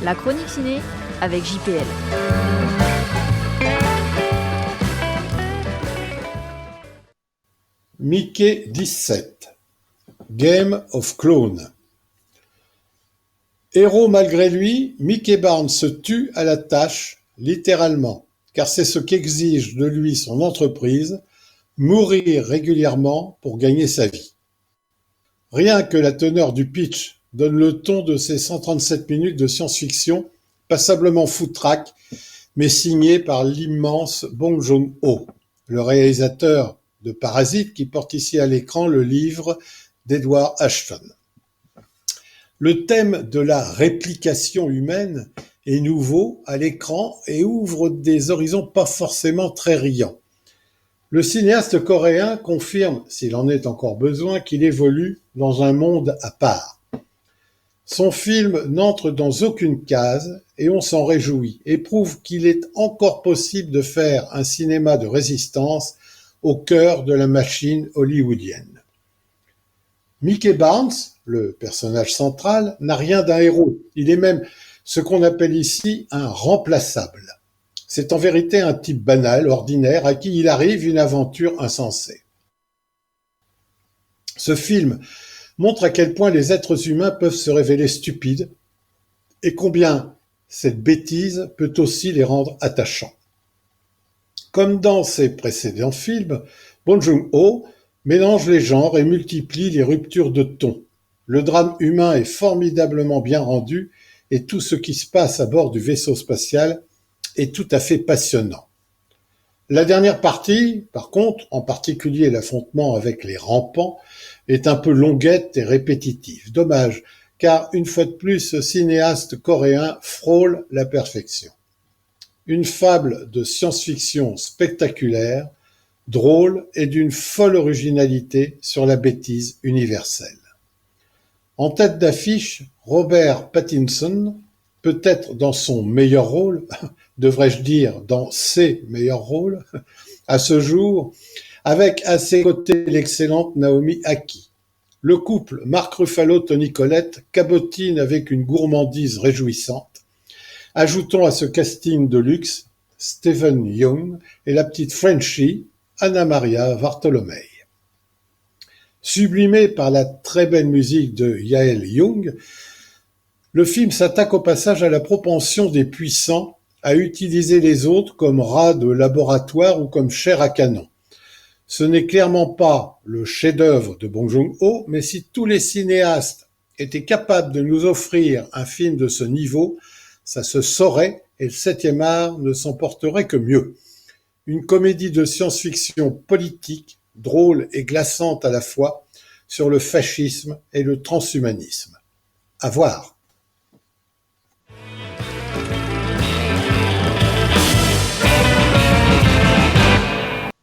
la chronique ciné avec JPL. Mickey 17, Game of Clones. Héros malgré lui, Mickey Barnes se tue à la tâche, littéralement, car c'est ce qu'exige de lui son entreprise, mourir régulièrement pour gagner sa vie. Rien que la teneur du pitch donne le ton de ces 137 minutes de science-fiction, passablement foutraque, mais signé par l'immense Bong Joon-ho, le réalisateur de Parasite qui porte ici à l'écran le livre d'Edward Ashton. Le thème de la réplication humaine est nouveau à l'écran et ouvre des horizons pas forcément très riants. Le cinéaste coréen confirme, s'il en est encore besoin, qu'il évolue dans un monde à part. Son film n'entre dans aucune case et on s'en réjouit et prouve qu'il est encore possible de faire un cinéma de résistance au cœur de la machine hollywoodienne. Mickey Barnes, le personnage central, n'a rien d'un héros. Il est même ce qu'on appelle ici un remplaçable. C'est en vérité un type banal, ordinaire, à qui il arrive une aventure insensée. Ce film montre à quel point les êtres humains peuvent se révéler stupides et combien cette bêtise peut aussi les rendre attachants. Comme dans ses précédents films, Bong Joon-ho mélange les genres et multiplie les ruptures de ton. Le drame humain est formidablement bien rendu et tout ce qui se passe à bord du vaisseau spatial est tout à fait passionnant. La dernière partie, par contre, en particulier l'affrontement avec les rampants, est un peu longuette et répétitive. Dommage, car une fois de plus, ce cinéaste coréen frôle la perfection. Une fable de science-fiction spectaculaire, drôle et d'une folle originalité sur la bêtise universelle. En tête d'affiche, Robert Pattinson, peut-être dans son meilleur rôle, devrais-je dire dans ses meilleurs rôles, à ce jour, avec à ses côtés l'excellente Naomi Ackie. Le couple Mark Ruffalo-Toni Collette cabotine avec une gourmandise réjouissante. Ajoutons à ce casting de luxe Steven Yeun et la petite Frenchie Anna Maria Bartolomei. Sublimé par la très belle musique de Yael Young, le film s'attaque au passage à la propension des puissants à utiliser les autres comme rats de laboratoire ou comme chair à canon. Ce n'est clairement pas le chef-d'œuvre de Bong Joon-ho, mais si tous les cinéastes étaient capables de nous offrir un film de ce niveau, ça se saurait et le 7e art ne s'en porterait que mieux. Une comédie de science-fiction politique, drôle et glaçante à la fois, sur le fascisme et le transhumanisme. À voir.